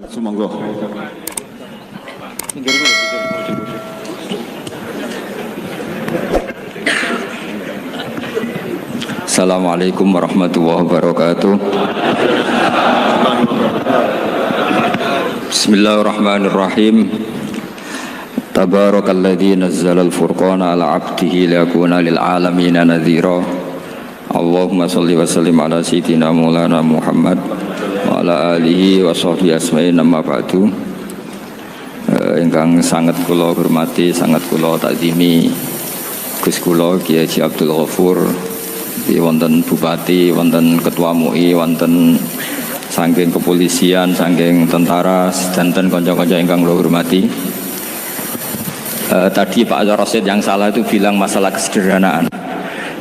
Sumangga. Assalamualaikum warahmatullahi wabarakatuh. Bismillahirrahmanirrahim. Tabarakalladzi nazzala al-furqana ala 'abdihi liyakuna lil 'alamin nadhira. Allahumma shalli wa sallim ala sayyidina Maulana Muhammad wa ala alihi wa sahbihi asma'in amma ba'du. Ingkang sangat kula hormati, sangat kula takzimi Gus kula Kiai Haji Abdul Ghafur, wonten bupati, wonten ketua MUI, wonten saking kepolisian, saking tentara, dan kanca-kanca ingkang kula hormati. Tadi Pak Rosid yang salah itu bilang masalah kesederhanaan.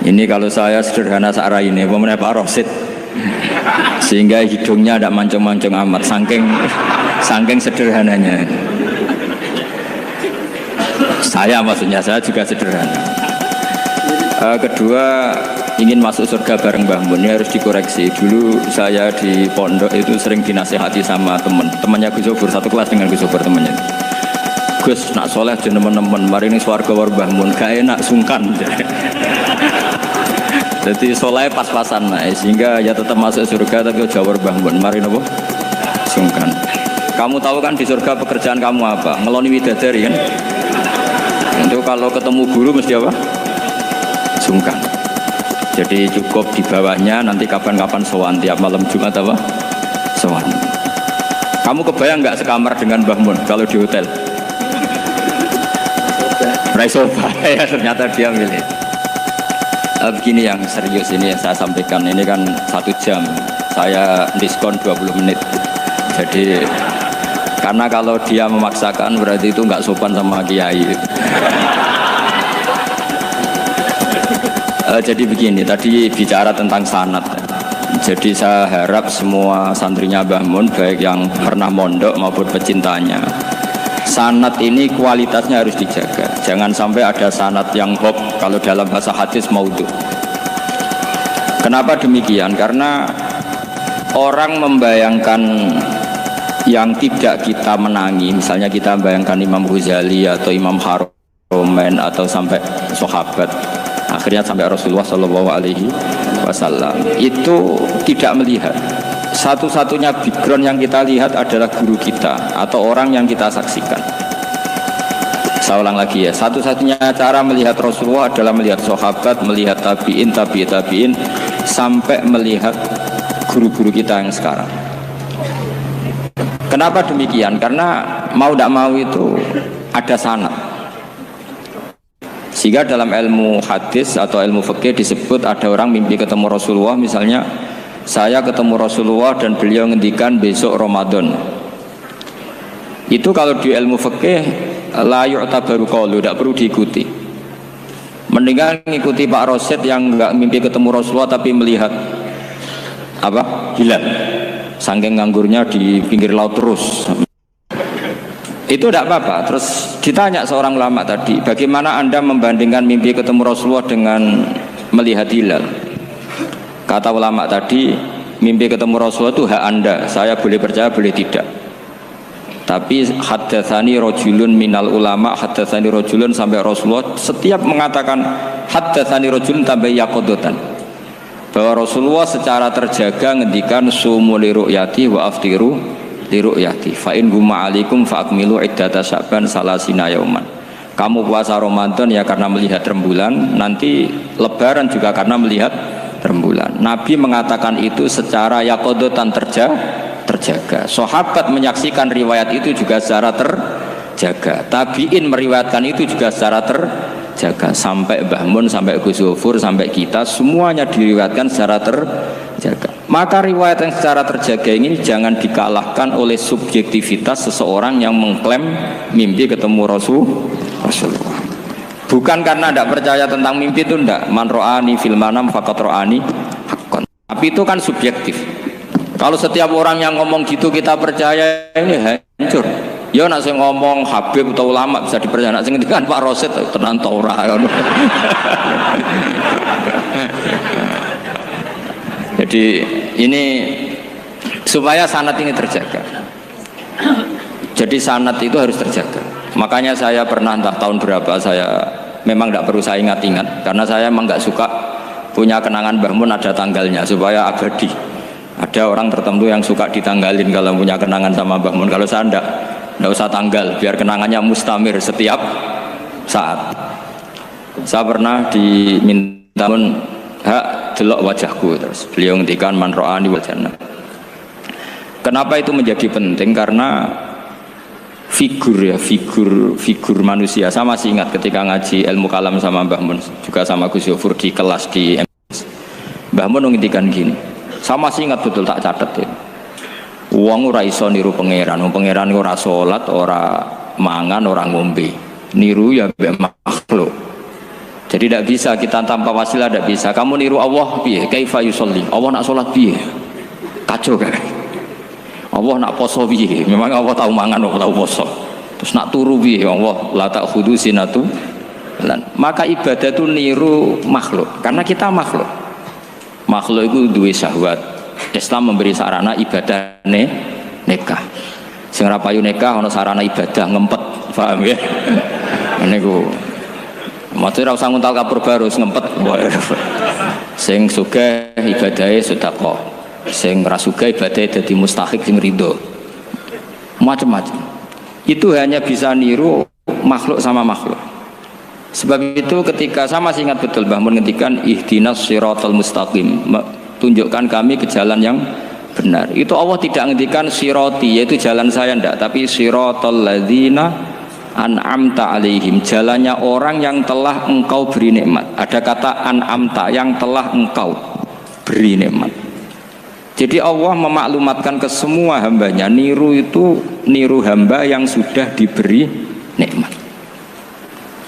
Ini kalau saya sederhana searah ini, pemenang Pak Rosid, sehingga hidungnya tidak mancung-mancung amat, saking sederhananya. Maksudnya saya juga sederhana. Kedua, ingin masuk surga bareng Mbah Mun, ini harus dikoreksi. Dulu saya di pondok itu sering dinasihati sama temannya Gus Sobur, satu kelas dengan Gus Sobur temannya. Gus, nak soleh aja teman-teman, mari ini swarga war Mbah Mun, gak enak sungkan. Jadi soleh pas-pasan sehingga ya tetap masuk surga tapi jawar Mbah Mun, mari nopo sungkan. Kamu tahu kan di surga pekerjaan kamu apa? Ngeloni widadari kan? Itu kalau ketemu guru mesti apa? Sungkan. Jadi cukup di bawahnya, nanti kapan-kapan sowan tiap malam Jumat apa? Sowan. Kamu kebayang nggak sekamar dengan Mbah Mun kalau di hotel? Raisoba ya, ternyata dia milih. Begini yang serius ini yang saya sampaikan, ini kan 1 jam, saya diskon 20 menit. Jadi karena kalau dia memaksakan berarti itu nggak sopan sama kiai. Jadi begini, tadi bicara tentang sanad. Jadi saya harap semua santrinya Mbah Mun, baik yang pernah mondok maupun pecintanya, sanad ini kualitasnya harus dijaga. Jangan sampai ada sanad yang hop, kalau dalam bahasa hadis maudhu. Kenapa demikian? Karena orang membayangkan yang tidak kita menangi, misalnya kita membayangkan Imam Ghazali atau Imam Haromen atau sampai sahabat, akhirnya sampai Rasulullah Shallallahu Alaihi Wasallam, itu tidak melihat. Satu-satunya background yang kita lihat adalah guru kita atau orang yang kita saksikan. Saya ulang lagi ya, satu-satunya cara melihat Rasulullah adalah melihat sahabat, melihat tabi'in, tabi'in, sampai melihat guru-guru kita yang sekarang. Kenapa demikian? Karena mau tidak mau itu ada sanad. Sehingga dalam ilmu hadis atau ilmu fikih disebut ada orang mimpi ketemu Rasulullah, misalnya saya ketemu Rasulullah dan beliau ngendikan besok Ramadan. Itu kalau di ilmu fikih la yu'tabaru qaulu, tidak perlu diikuti. Mendingan ngikuti Pak Rosid yang enggak mimpi ketemu Rasulullah tapi melihat apa? Hilal. Saking nganggurnya di pinggir laut terus. Itu tidak apa-apa. Terus ditanya seorang ulama tadi, bagaimana Anda membandingkan mimpi ketemu Rasulullah dengan melihat hilal? Kata ulama tadi, mimpi ketemu Rasulullah itu hak Anda, saya boleh percaya boleh tidak. Tapi haddatsani rajulun minal ulama, haddatsani rajulun, sampai Rasulullah setiap mengatakan haddatsani rajulun tambah yaqadatan, bahwa Rasulullah secara terjaga ngendikan sumu li ru'yati wa aftiru li ru'yati fa in gumma alaikum fa akmilu iddata sya'ban salasina yauman. Kamu puasa Ramadan ya karena melihat rembulan, nanti lebaran juga karena melihat rembulan. Nabi mengatakan itu secara yaqadatan terjaga. Sahabat menyaksikan riwayat itu juga secara terjaga. Tabi'in meriwayatkan itu juga secara terjaga. Sampai Mbah Mun, sampai Gus Sobur, sampai kita semuanya diriwayatkan secara terjaga. Maka riwayat yang secara terjaga ini jangan dikalahkan oleh subjektivitas seseorang yang mengklaim mimpi ketemu Rasulullah. Bukan karena tidak percaya tentang mimpi itu tidak. Man ro'ani fil manam faqat ro'ani haqqan. Tapi itu kan subjektif. Kalau setiap orang yang ngomong gitu kita percaya, ini hancur. Ya nak saya ngomong Habib atau ulama bisa dipercaya. Nak saya ngendikan Pak Rosid tenan ta ora. Jadi ini supaya sanad ini terjaga. Jadi sanad itu harus terjaga. Makanya saya pernah entah tahun berapa, saya memang tidak perlu saya ingat-ingat karena saya memang nggak suka punya kenangan Mbah Mun ada tanggalnya supaya abadi. Ada orang tertentu yang suka ditanggalin kalau punya kenangan sama Mbah Mun. Kalau saya enggak usah tanggal, biar kenangannya mustamir setiap saat. Saya pernah diminta mun hak delok wajahku, terus beliau ngendikan man ra'ani wal jannah. Kenapa itu menjadi penting? Karena figur manusia. Saya masih ingat ketika ngaji ilmu kalam sama Mbah Mun, juga sama Gus Yofur di kelas di MS. Mbah Mun ngendikan gini. Saya masih ingat betul, tak catat ya. Wong ora iso niru pangeran, pangeran ora salat, ora mangan, ora ngombe. Niru ya mbek makhluk. Jadi tidak bisa kita tanpa wasilah, tidak bisa. Kamu niru Allah piye? Kaifa yusolli? Allah nak salat piye? Kacau kan? Allah nak poso piye? Memang Allah tahu mangan, Allah tahu poso. Terus nak turu piye? Allah la ta'khudhu sinatu. Maka ibadah itu niru makhluk, karena kita makhluk. Makhluk itu duwe syahwat. Islam memberi sarana ibadah nikah. Sing ora payu nikah ana sarana ibadah ngempet, paham ya? Niku. Maksudnya ora usah nguntal kapur baru ngempet. Sing sugih ibadahe sedekah. Sing ora sugih ibadahe dadi mustahik sing ridho. Macam-macam. Itu hanya bisa niru makhluk sama makhluk. Sebab itu ketika saya masih ingat betul Mbah Mun ngendikan ihdinas siratal mustaqim, tunjukkan kami ke jalan yang benar. Itu Allah tidak ngendikan sirati yaitu jalan saya ndak, tapi siratal ladzina an'amta alaihim, jalannya orang yang telah engkau beri nikmat. Ada kata an'amta, yang telah engkau beri nikmat. Jadi Allah memaklumatkan ke semua hambanya, niru itu niru hamba yang sudah diberi nikmat.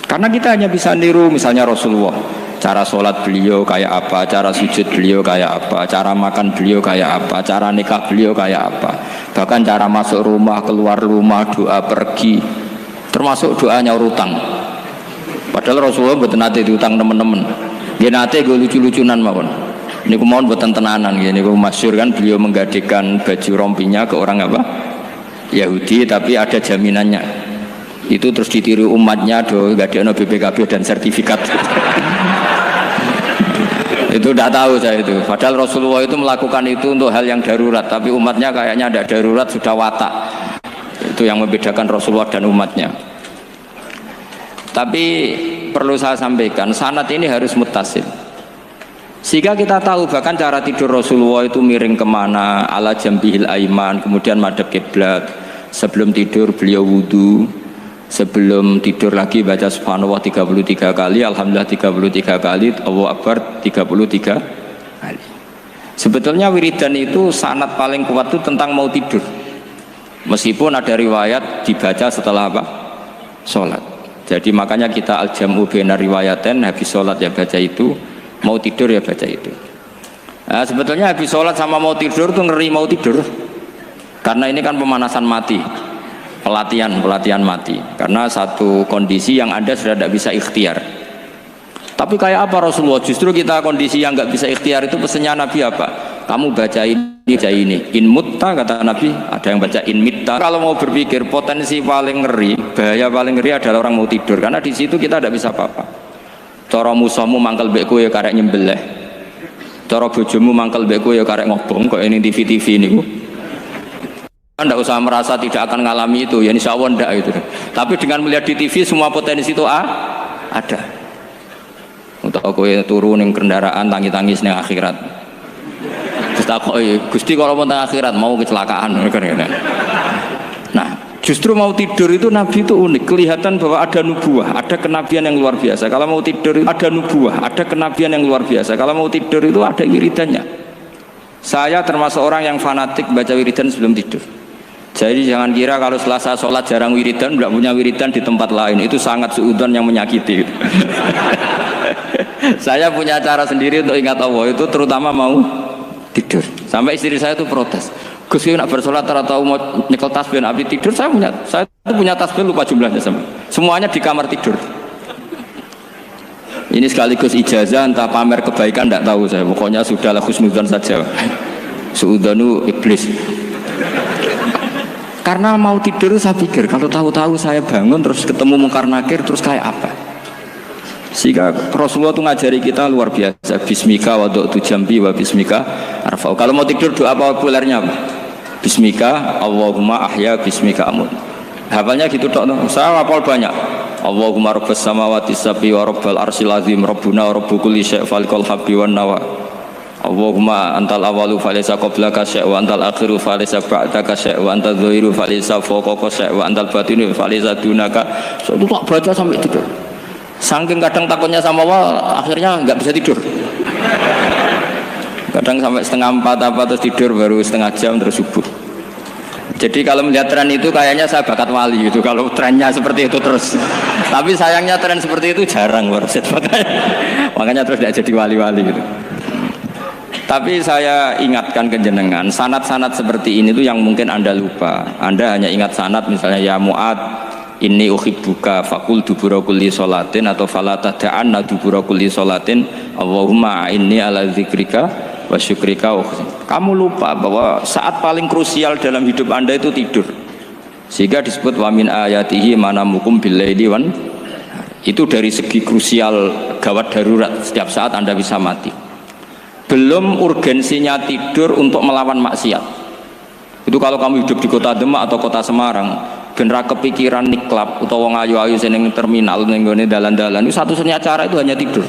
Karena kita hanya bisa niru misalnya Rasulullah, cara sholat beliau kayak apa, cara sujud beliau kayak apa, cara makan beliau kayak apa, cara nikah beliau kayak apa, bahkan cara masuk rumah, keluar rumah, doa pergi, termasuk doa nyaur utang. Padahal Rasulullah mboten nate diutang teman-teman, nggih nate gue lucu-lucunan mawon. Niku mawon mboten tenanan, nggih niku masyhur kan beliau menggadaikan baju rompinya ke orang apa? Yahudi, tapi ada jaminannya. Itu terus ditiru umatnya, gak ada BPKB dan sertifikat. Itu tidak tahu saya itu. Padahal Rasulullah itu melakukan itu untuk hal yang darurat, tapi umatnya kayaknya ada darurat, sudah watak. Itu yang membedakan Rasulullah dan umatnya. Tapi perlu saya sampaikan, sanad ini harus muttasil. Sehingga kita tahu bahkan cara tidur Rasulullah itu miring kemana, ala jambihil aiman, kemudian madhab kiblat. Sebelum tidur beliau wudu. Sebelum tidur lagi baca subhanallah 33 kali, alhamdulillah 33 kali, Allahu akbar 33 kali. Sebetulnya wiridan itu sanad paling kuat itu tentang mau tidur. Meskipun ada riwayat dibaca setelah apa? Sholat. Jadi makanya kita al-jam'u baina riwayaten, habis sholat ya baca itu, mau tidur ya baca itu. Nah, sebetulnya habis sholat sama mau tidur tuh ngeri mau tidur. Karena ini kan pemanasan mati. Pelatihan mati, karena satu kondisi yang Anda sudah tidak bisa ikhtiar. Tapi kayak apa Rasulullah? Justru kita kondisi yang nggak bisa ikhtiar itu pesannya Nabi apa? Kamu baca ini, in mutta kata Nabi, ada yang baca in mitta. Kalau mau berpikir potensi paling ngeri, bahaya paling ngeri adalah orang mau tidur, karena di situ kita tidak bisa apa-apa. Cara musuhmu mangkel bekku ya karek nyembelih, cara bojomu mangkel bekku ya karek ngobong, kok ini TV ini. Anda usah merasa tidak akan mengalami itu, ya insya Allah enggak itu. Tapi dengan melihat di TV semua potensi itu ada. Untuk aku turun yang kendaraan tangis-tangis ning akhirat. Terus tak Gusti kalau mau akhirat mau kecelakaan. Nah, justru mau tidur itu Nabi itu unik, kelihatan bahwa ada nubuah, ada kenabian yang luar biasa. Kalau mau tidur itu ada nubuah, ada kenabian yang luar biasa. Kalau mau tidur itu ada wiridannya. Saya termasuk orang yang fanatik baca wiridan sebelum tidur. Jadi jangan kira kalau Selasa sholat jarang wiridan, tidak punya wiridan di tempat lain, itu sangat suudzon yang menyakiti. Saya punya cara sendiri untuk ingat Allah, itu terutama mau tidur. Sampai istri saya itu protes, Gus nak bersolat atau mau nyekel tasbih abdi tidur. Saya itu punya tasbih lupa jumlahnya semuanya di kamar tidur. Ini sekaligus ijazah, entah pamer kebaikan tidak tahu saya, pokoknya sudahlah husnudzon saja. Suudzonu iblis. Karena mau tidur saya pikir kalau tahu-tahu saya bangun terus ketemu mungkar nakir terus kayak apa. Sehingga Rasulullah itu ngajari kita luar biasa. Bismika wadu'tu jambi wa bismika arfa'u. Kalau mau tidur doa apa populernya apa? Bismika Allahumma ahya bismika amut. Hafalnya gitu dok. Saya hafal banyak. Allahumma rabbas samawati sab'i wa rabbal arsyil azim rabbuna wa rabbu kulli syai' falikul habbi wan nawa. Allahumma antal awalu falaysa qablaka syai' wa antal akhiru falaysa ba'daka syai' wa antal dhahiru falaysa fawqaka syai' wa antal batinu falaysa dunaka. So, itu tak baca sampai tidur. Saking kadang takutnya sama Allah, akhirnya nggak bisa tidur. Kadang sampai 3:30 apa terus tidur baru setengah jam terus subuh. Jadi kalau melihat tren itu kayaknya saya bakat wali gitu. Kalau trennya seperti itu terus. Tapi sayangnya tren seperti itu jarang warset makanya terus tidak jadi wali-wali gitu. Tapi saya ingatkan ke jenengan, sanad-sanad seperti ini tuh yang mungkin Anda lupa. Anda hanya ingat sanad misalnya ya Mu'ad inni uhibbuka faqul dubura kulli sholatin atau fala tada'anna dubura kulli sholatin Allahumma inni ala dzikrika wa syukrika. Kamu lupa bahwa saat paling krusial dalam hidup Anda itu tidur. Sehingga disebut wa min ayatihi manamukum bil-laili wan. Itu dari segi krusial gawat darurat, setiap saat Anda bisa mati. Belum urgensinya tidur untuk melawan maksiat. Itu kalau kamu hidup di kota Demak atau kota Semarang, genera kepikiran niklap atau wong ayu-ayu seneng terminal ning gone dalan-dalan itu satu-satunya cara itu hanya tidur.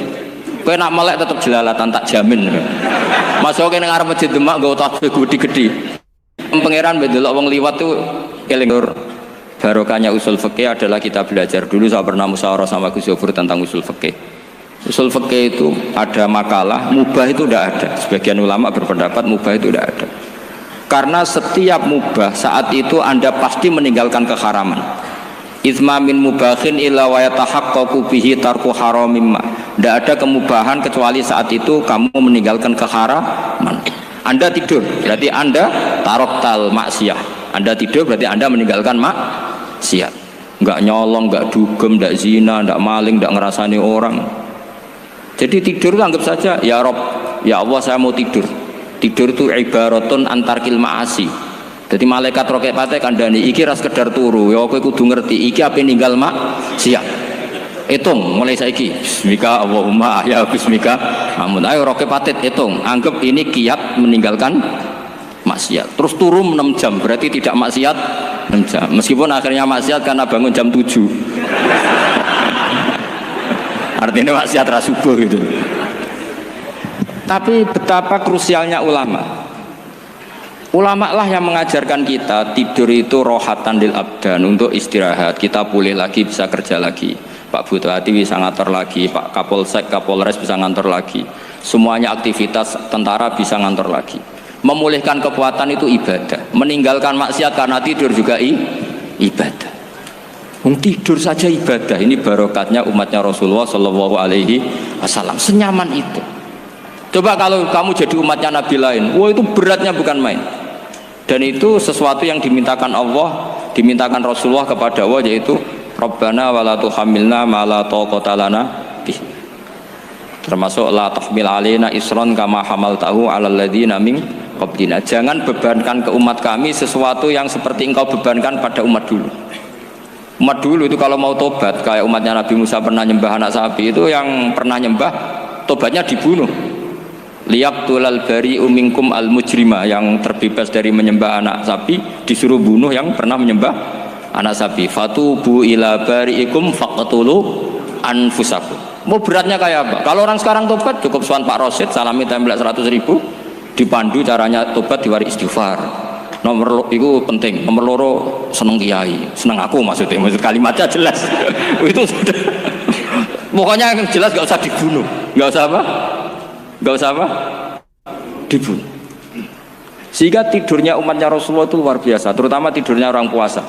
Kowe nak melek tetep jelalatan tak jamin. Masuk ning arep masjid Demak nggo tasbih gede-gede. Pangeran ndelok wong liwat tuh eling. Barokahnya usul fikih adalah kita belajar dulu. Saya pernah musyawarah sama Gus Yofur tentang usul fikih. Usul fikih itu ada makalah mubah itu tidak ada. Sebagian ulama berpendapat mubah itu tidak ada. Karena setiap mubah saat itu Anda pasti meninggalkan keharaman. Itsma min mubahin illa wa yatahaqqaqu bihi tarku haramimma. Tidak ada kemubahan kecuali saat itu kamu meninggalkan keharaman. Anda tidur berarti Anda taroktal maksiyah. Anda tidur berarti Anda meninggalkan maksiat. Enggak nyolong, enggak dugem, enggak zina, enggak maling, enggak ngerasani orang. Jadi tidur itu anggap saja ya Rob, ya Allah saya mau tidur. Tidur itu ibaratun antarkil ma'asi. Jadi malaikat roket pate kandani iki ras sekedar turu. Ya kowe kudu ngerti iki ape ninggal siap. Hitung mulai saiki. Bismika Allahumma ahya bismika. Amun ayo roket pate hitung. Anggap ini kiat meninggalkan maksiat. Terus turun 6 jam berarti tidak maksiat 6 jam. Meskipun akhirnya maksiat karena bangun jam 7. Artinya maksiat rasubuh gitu. Tapi betapa krusialnya ulama. Ulama lah yang mengajarkan kita tidur itu rohatan lil abdan, untuk istirahat. Kita pulih lagi bisa kerja lagi. Pak Bupati bisa ngantor lagi, Pak Kapolsek, Kapolres bisa ngantor lagi. Semuanya aktivitas tentara bisa ngantor lagi. Memulihkan kekuatan itu ibadah. Meninggalkan maksiat karena tidur juga ibadah. Tidur saja ibadah. Ini barokatnya umatnya Rasulullah Shallallahu Alaihi Wasallam. Senyaman itu. Coba kalau kamu jadi umatnya Nabi lain, wah itu beratnya bukan main. Dan itu sesuatu yang dimintakan Allah, dimintakan Rasulullah kepada Allah, yaitu Rabbana wa la tuhammilna ma la taqata lana bih. Termasuk la tahmil alaina isron kama hamaltahu 'alal ladzina min qablina. Jangan bebankan ke umat kami sesuatu yang seperti engkau bebankan pada umat dulu. Umat dulu itu kalau mau tobat, kayak umatnya Nabi Musa pernah nyembah anak sapi, itu yang pernah nyembah tobatnya dibunuh. Liyaqtulal bari'u minkum al mujrima, yang terbebas dari menyembah anak sapi disuruh bunuh yang pernah menyembah anak sapi. Fatubu ila bari'ikum faqtulu anfusakum. Mau beratnya kayak apa? Kalau orang sekarang tobat cukup sowan Pak Rosid, salami template 100.000, dipandu caranya tobat, diwari istighfar. Nomor itu penting. Nomor loro seneng kiai, seneng aku maksudnya. Maksud kalimatnya jelas. Itu sudah. Pokoknya yang jelas gak usah dibunuh, gak usah apa, gak usah apa, dibunuh. Sehingga tidurnya umatnya Rasulullah itu luar biasa. Terutama tidurnya orang puasa.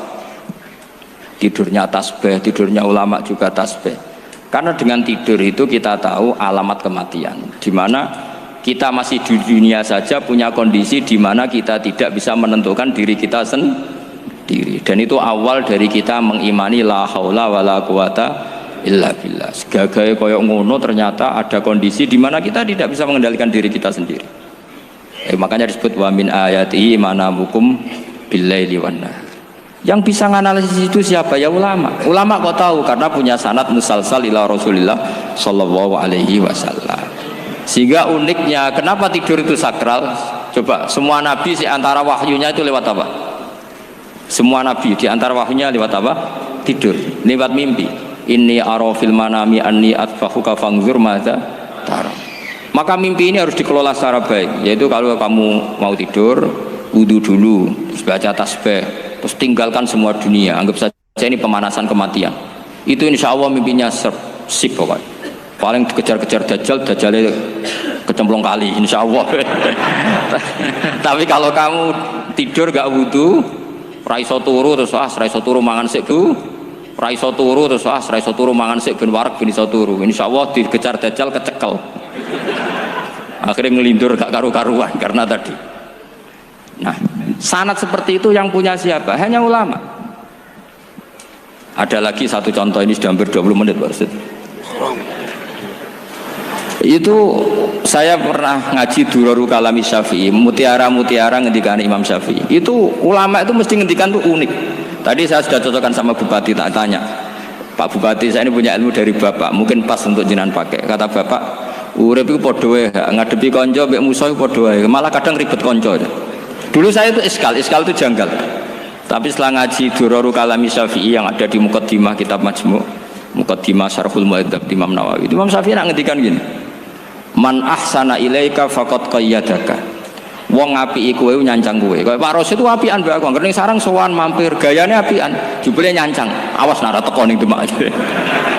Tidurnya tasbih, tidurnya ulama juga tasbih. Karena dengan tidur itu kita tahu alamat kematian. Di mana kita masih di dunia saja punya kondisi di mana kita tidak bisa menentukan diri kita sendiri, dan itu awal dari kita mengimani la haula wala quwata illa billah. Segagai koyok ngono ternyata ada kondisi di mana kita tidak bisa mengendalikan diri kita sendiri. Makanya disebut wa min ayatihi manamukum billaili wan nahar. Yang bisa menganalisis itu siapa? Ya ulama. Ulama kok tahu karena punya sanad musalsal ila Rasulillah sallallahu alaihi wasallam. Sehingga uniknya kenapa tidur itu sakral? Coba semua nabi di antara wahyunya itu lewat apa? Semua nabi di antara wahyunya lewat apa? Tidur, lewat mimpi. Inni ara fil manami anni atfahuka fanzur madza tara. Maka mimpi ini harus dikelola secara baik, yaitu kalau kamu mau tidur, wudu dulu, terus baca tasbih, terus tinggalkan semua dunia, anggap saja ini pemanasan kematian. Itu insya Allah mimpinya sip pokoknya. Paling dikejar-kejar dajjal, dajjalnya kecemplung kali, insya Allah. Tapi kalau kamu tidur gak wudu, raiso turu terus raiso turu mangan sik bu, raiso turu terus raiso turu mangan sik ben warak ben iso turu. Insya Allah dikejar dajjal kecekel. Akhirnya ngelindur gak karu-karuan karena tadi. Nah, sanad seperti itu yang punya siapa? Hanya ulama. Ada lagi satu contoh, ini sudah hampir 20 menit Pak Ustaz. Itu saya pernah ngaji Durarul Kalami Syafi'i, mutiara-mutiara ngendikan Imam Syafi'i. Itu ulama itu mesti ngendikan tuh unik. Tadi saya sudah cocokkan sama Bupati, tak tanya, Pak Bupati saya ini punya ilmu dari Bapak, mungkin pas untuk jenengan pakai. Kata Bapak, urip iku padha wae, ngadepi kanca mbek musuh padha wae, malah kadang ribet kanca. Dulu saya itu iskal itu janggal. Tapi setelah ngaji Durarul Kalami Syafi'i yang ada di Muqaddimah kitab Majmu', Muqaddimah Syarhul Mu'adzab Imam Nawawi. Imam Syafi'i nak ngendikan gini. Man ahsana ilaika faqad qayyadaka. Wong apiki kowe nyancang kowe. Kayak Pak Rosid itu apian mbak aku. Ngerti sarang sowan mampir, gayane apian, jebule nyancang. Awas nak teko ning Demak.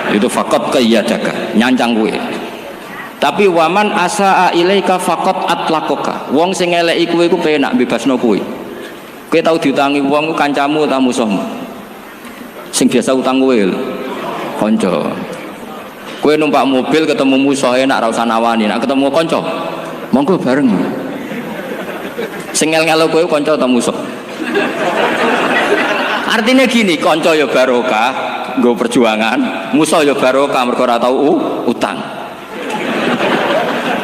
Itu faqad qayyadaka, nyancang kowe. Tapi waman asaa ilaika faqat atlaqaka. Wong sing eleki kowe iku penak bebasno kowe. Kowe tau diutangi wong kancamu ta musuhmu? Sing biasa utang kowe lho. Kanca. Kowe numpak mobil ketemu musuh enak ra usah nawani, nek ketemu kanca monggo bareng. Sing ngel-ngelo kowe kanca ta musuh? Artinya gini, kanca ya barokah, nggo perjuangan, musuh ya barokah mergo ora tau utang.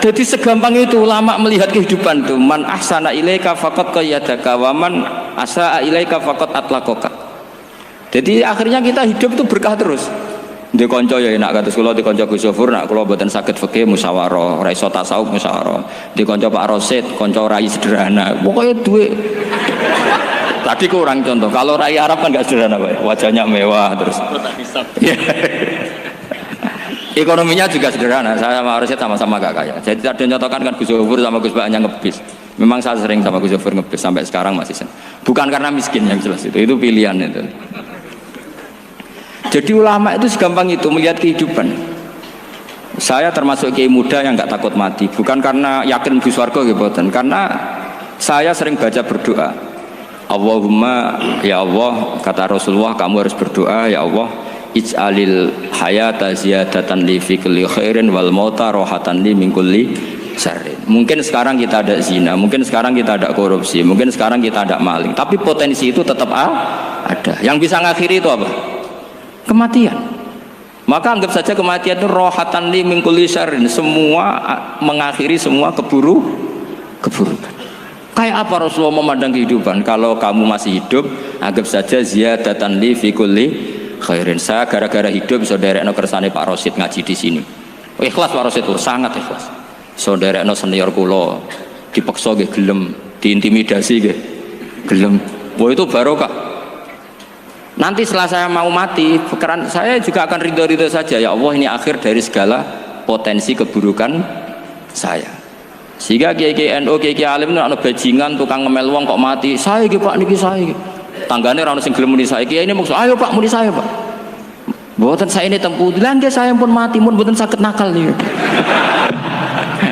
Jadi segampang itu ulama melihat kehidupan tuh. Man ahsana ilaika faqad qayyadaka wa man asaa ilaika faqad atlaqaka. Jadi akhirnya kita hidup itu berkah terus. Di kanca ya enak kados kula di kanca Gus Sofur nak kula mboten saged fikih musyawarah, ora iso tasawuf musyawarah. Di kanca Pak Rosid, kanca rai sederhana. Pokoknya duwe. Tadi kurang contoh. Kalau rai Arab kan enggak sederhana, Pak. Wajahnya mewah terus. Ekonominya juga sederhana. Saya sama Rosid sama-sama gak kaya. Jadi ada nyontohkan kan Gus Sofur sama Gus Baknya ngebis. Memang saya sering sama Gus Sofur ngebis sampai sekarang masih sering. Bukan karena miskin yang jelas itu pilihan itu. Jadi ulama itu segampang itu melihat kehidupan. Saya termasuk kiai muda yang nggak takut mati, bukan karena yakin di surga gitu, karena saya sering baca berdoa. Allahumma ya Allah, kata Rasulullah, kamu harus berdoa ya Allah, ij'alil hayata ziyadatan li fi kulli khairin wal mauta rohatan li min kulli syarrin. Mungkin sekarang kita ada zina, mungkin sekarang kita ada korupsi, mungkin sekarang kita ada maling, tapi potensi itu tetap ada. Yang bisa ngakhiri itu apa? Kematian. Maka anggap saja kematian itu rohatan li min kulli syarrin, semua mengakhiri semua keburukan. Kayak apa Rasulullah memandang kehidupan? Kalau kamu masih hidup, anggap saja ziyadatan li fi kulli khairin. Saya gara-gara hidup bisa derekno kersane Pak Rosid ngaji di sini. Ikhlas Pak Rosid itu sangat ikhlas. So derekno senior kula dipaksa nggih gelem, diintimidasi nggih gelem. Wah itu barokah. Nanti setelah saya mau mati, pikiran saya juga akan ridho-ridho saja. Ya Allah, ini akhir dari segala potensi keburukan saya. Sehingga kiai-kiai NU, kiai-kiai alim itu ada bajingan, tukang ngemel wong kok mati. Saya gitu Pak, niki saya. Tanggane orang sing gelem muni saya. Kiai ini maksud, ayo Pak muni saya Pak. Mboten saya ini tempuh. Lah nggih saya pun mati, pun mboten saged nakal nih.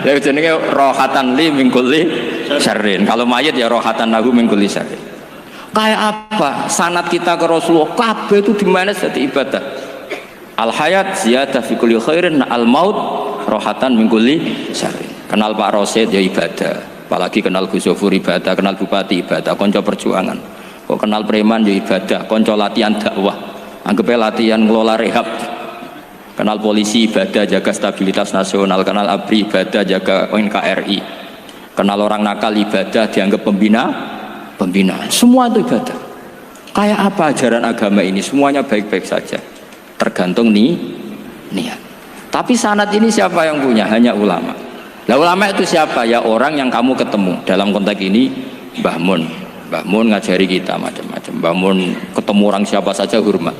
Ya jenenge rohatan li min kulli syarrin. Kalau mayit ya rohatan lahu min kulli syarrin. Kayak apa sanad kita ke Rasulullah? Kabeh itu dimana jadi ibadah. Al hayat ziyadah fi kulli khairin, al maut rohatan min kulli syarrin. Kenal Pak Rosid ya ibadah, apalagi kenal Gus Sofur ibadah, kenal Bupati ibadah, konco perjuangan. Kok kenal preman ya ibadah, konco latihan dakwah, anggapnya latihan ngelola rehab. Kenal polisi ibadah, jaga stabilitas nasional. Kenal ABRI ibadah, jaga NKRI. Kenal orang nakal ibadah, dianggap pembinaan. Semua itu ibadah. Kayak apa ajaran agama ini? Semuanya baik-baik saja. Tergantung niat. Tapi sanad ini siapa yang punya? Hanya ulama. Nah ulama itu siapa? Ya orang yang kamu ketemu. Dalam konteks ini Mbah Mun. Mbah Mun ngajari kita macam-macam. Mbah Mun ketemu orang siapa saja hormat.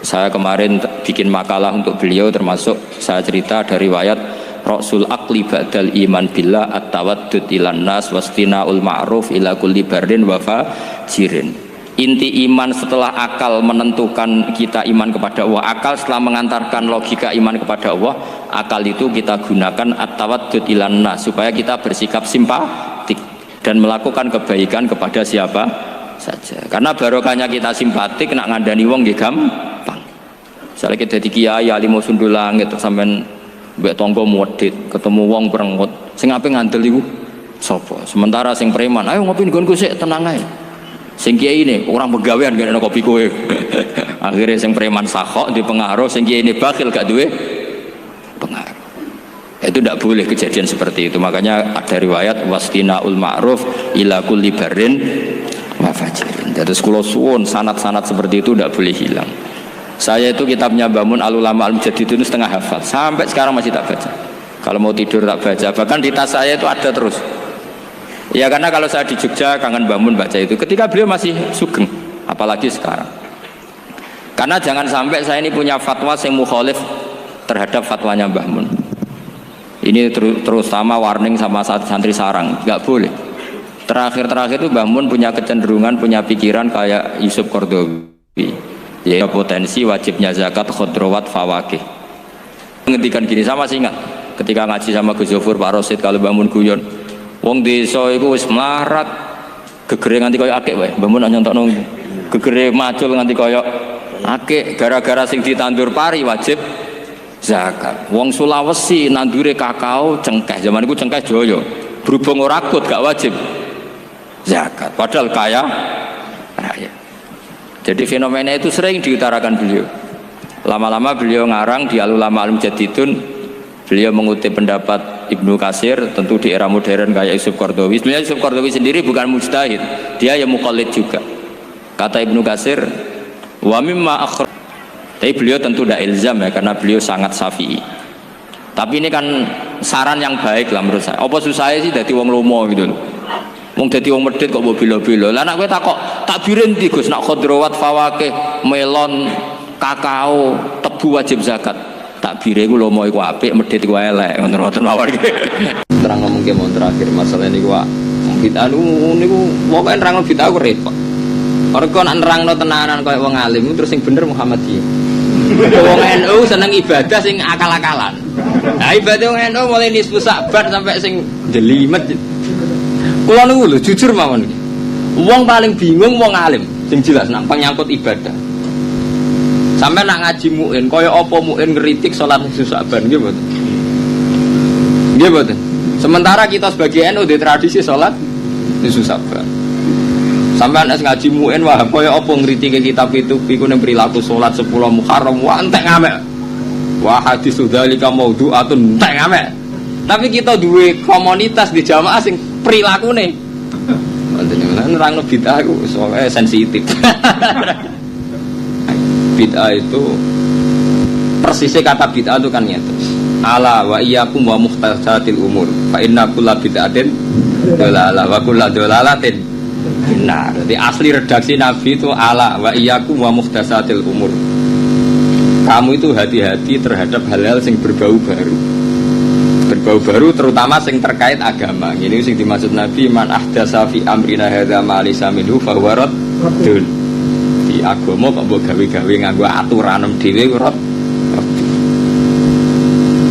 Saya kemarin bikin makalah untuk beliau, termasuk saya cerita dari riwayat Rasul Aqli ba'dal iman billah at-tawaddud ilan nas wastina'ul ma'ruf ila kulli barrin wa fajirin. Inti iman setelah akal menentukan kita iman kepada Allah, akal setelah mengantarkan logika iman kepada Allah, akal itu kita gunakan at-tawaddud ilan nas supaya kita bersikap simpatik dan melakukan kebaikan kepada siapa saja. Karena barokahnya kita simpatik nak ngandani wong nggih gampang. Misalnya kita di kiai alim sundul langit sampean mbek tangga modit ketemu wong perengut sing ape ngandel iku sapa? Sementara sing preman ayo ngopi nggonku sik tenang ae. Sing kiai ini orang pegawean gak ada kopi kowe. Akhirnya sing preman sakok di pengaruh, sing kiai ini bakhil gak duwe pengaruh. Itu tidak boleh kejadian seperti itu. Makanya ada riwayat wastina'ul ma'ruf ila kulli barrin wa fajirin. Jadi kula suwun sanad-sanad seperti itu tidak boleh hilang. Saya itu kitabnya Mbah Mun Al-Ulama Al-Mujaddidun setengah hafal. Sampai sekarang masih tak baca. Kalau mau tidur tak baca. Bahkan di tas saya itu ada terus. Ya karena kalau saya di Jogja kangen Mbah Mun baca itu ketika beliau masih sugeng, apalagi sekarang. Karena jangan sampai saya ini punya fatwa yang mukhalif terhadap fatwanya Mbah Mun. Ini terutama warning sama santri sarang, nggak boleh. Terakhir itu Mbah Mun punya kecenderungan, punya pikiran kayak Yusuf Qaradawi. Ya potensi wajibnya zakat khodrowat fawakih. Menghentikan gini sama sih ingat ketika ngaji sama Gus Zofur Pak Rosid kalau Mbah Mun guyon. Wong desa iku wis melarat gegere nganti kaya akik wae. Mbah Mun nyontokno gegere macul nganti kaya akik gara-gara sing ditandur pari wajib zakat. Wong Sulawesi nandure kakao cengkeh, zaman iku cengkeh Jaya. Berhubung ora akut gak wajib zakat. Padahal kaya raya. Jadi fenomena itu sering diutarakan beliau. Lama-lama beliau ngarang di Al-Ulama Al-Mujaddidun. Beliau mengutip pendapat Ibnu Katsir, tentu di era modern kayak Yusuf Qaradawi. Sebenarnya Yusuf Qaradawi sendiri bukan mujtahid, dia yang muqallid juga. Kata Ibnu Katsir, wa mimma akhr. Tapi beliau tentu tidak ilzam ya, karena beliau sangat syafi'i. Tapi ini kan saran yang baik lah menurut saya. Apa susah sih dadi wong lomo gitu loh. Wong dadi wong medhit kok mbok bila-bila. Lah nek kowe takok takbirin ndi Gus, nak khodrowat fawakih, melon, kakao, tebu wajib zakat. Takbire iku lomo iku apik, medhit iku elek, ngoten mawon iki. Terang ngomong ke mon terakhir masalah niku wae. Bid'ah niku pokoke nerangno bid'ah ku repot. Ora kok nak nerangno tenanan koyo wong alim terus sing bener Muhammadiyah. Wong NU seneng ibadah sing akal-akalan. Nah ibadah wong NU mulai nisfu Sa'ban sampai sing jelimet. Kula niku lho jujur mawon iki. Wong paling bingung wong alim sing jelas nak nyangkut ibadah. Sampai nak ngaji mu'in, kaya apa mu'in ngeritik sholat nisfu Sa'ban, nggih mboten? Nggih mboten. Sementara kita sebagai NU di tradisi sholat nisfu Sa'ban. Sampai nak ngaji mu'in, wah kaya apa ngeritik kitab itu, iku ning perilaku sholat 10 Muharram, wah entek ngamek. Wah hadis dzalika maudhu'atun, entek ngamek. Tapi kita duwe komunitas di jamaah sing perilakune. Wonten nerangno bid'ah iku soalnya sensitif. Bid'ah itu persisnya kata bid'ah itu kan nyata. Ala wa iyyakum wa muhtatsatil umur. Fa inna kulla bid'atin dalalah wa kulla dalalatin finnar. Jadi asli redaksi Nabi itu ala wa iyyakum wa muhtatsatil umur. Kamu itu hati-hati terhadap hal-hal yang berbau baru. Berbau baru terutama yang terkait agama. Ini yang dimaksud Nabi man ahdatsa fi amrina hadza ma laysa minhu fa huwa raddun. Di agama kok mbok gawe-gawe nganggo aturan dhewe rot.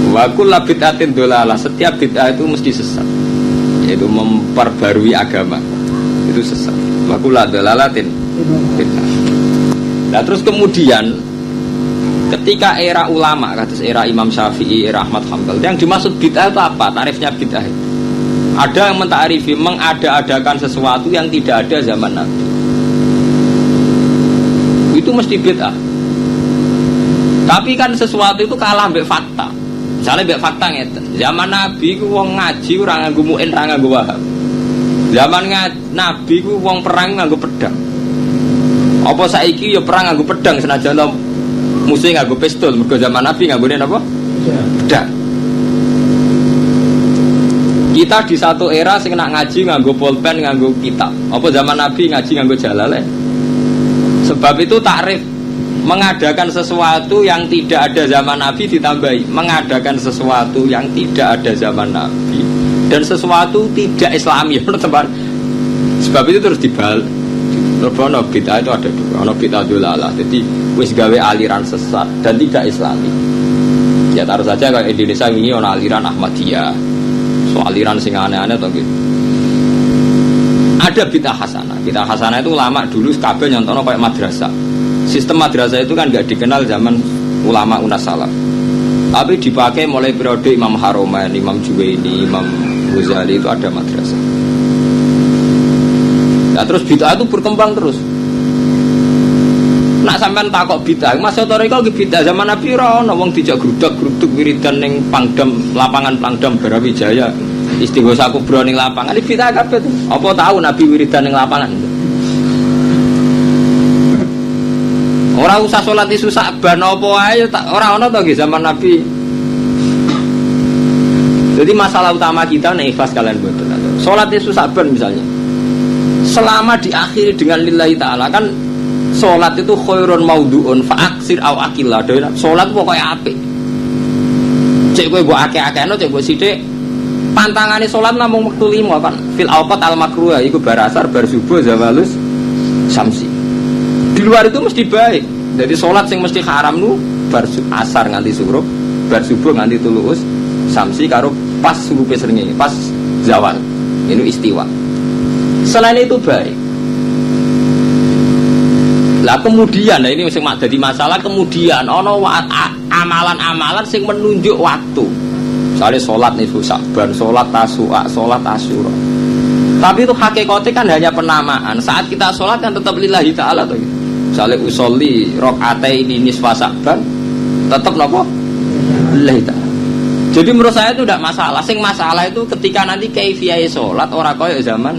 Wa kullu bid'atin dolalah, setiap bid'ah itu mesti sesat. Yaitu memperbarui agama. Itu sesat. Wa kullu dolalatin bid'ah. Nah terus kemudian ketika era ulama, kata era Imam Syafi'i, era Ahmad Hanbal, yang dimaksud bid'ah itu apa? Tarifnya bid'ah itu. Ada yang mentarifi mengada-adakan sesuatu yang tidak ada zaman Nabi. Itu mesti bid'ah. Tapi kan sesuatu itu kalah mbek fakta. Misalnya mbek fakta ngeten. Zaman Nabi ku wong ngaji ora nganggo muin, ora nganggo wahab. Zaman Nabi ku wong perang nganggo pedang. Apa saiki ya perang nganggo pedang senajan musuh nganggo pistol, mergo zaman Nabi nganggone apa? Pedang. Kita di satu era sing nak ngaji nganggo pulpen, nganggo kitab. Apa zaman Nabi ngaji nganggo jalalain? Sebab itu takrif mengadakan sesuatu yang tidak ada zaman Nabi ditambahi mengadakan sesuatu yang tidak ada zaman Nabi dan sesuatu tidak Islami, teman. Sebab itu terus dibalik. Ono bid'ah itu ada dua, ono bid'ah dolalah. Jadi wis gawe aliran sesat dan tidak Islami. Ya taruh saja kalau Indonesia ini ono aliran Ahmadiyah, so aliran sing aneh-aneh atau gitu. Ada bid'ah hasanah. Bid'ah hasanah itu lama dulu kabeh nyontono kayak madrasah. Sistem madrasah itu kan nggak dikenal zaman ulama unas salaf. Tapi dipakai mulai periode Imam Haromain, Imam Juwaini, Imam Ghazali itu ada madrasah. Nah terus bid'ah itu berkembang terus. Nak sampean takok bid'ah, masa toriko ki bid'ah zaman Nabi ora ono wong dijak grudak-gruduk wiridan ning Pangdam, lapangan Pangdam Brawijaya. Istighosa kubra ning lapangan iki bid'ah kabeh to. Apa tahu Nabi wiridan ning lapangan? Ora usah salat isu Sa'ban apa wae ora ono to nggih zaman Nabi. Jadi masalah utama kita nek ikhlas kalian mboten. Salat isu Sa'ban misalnya. Selama diakhiri dengan lillahi ta'ala kan salat itu khairun maudhu'un fa'aksir aw akilla. Salat pokoke apik. Cek kowe mbok akeh-akehno cek mbok sithik. Pantangane salat namung wektu 5 kan. Fil awqat al makruha iku bar asar bar subuh zawalus samsi. Di luar itu mesti baik. Jadi sholat yang mesti haram nu bar asar nganti surup, bar subuh nganti tuluus samsi karo pas subuh srengenge, pas zawal. Ini istiwa. Selain itu baik. Lah kemudian ini sing dadi masalah kemudian ono amalan-amalan sing menunjuk waktu. Misalnya sholat nisfu Sa'ban, sholat Tasu'a, sholat Asyura. Tapi itu hakikatnya kan hanya penamaan. Saat kita sholat kan tetap lillahi ta'ala tuh. Misalnya usolli rok'ataini nisfa Sa'ban, tetap nopo lillahi ta'ala. Jadi menurut saya itu tidak masalah. Sing masalah itu ketika nanti kaifiyah sholat orang kaya zaman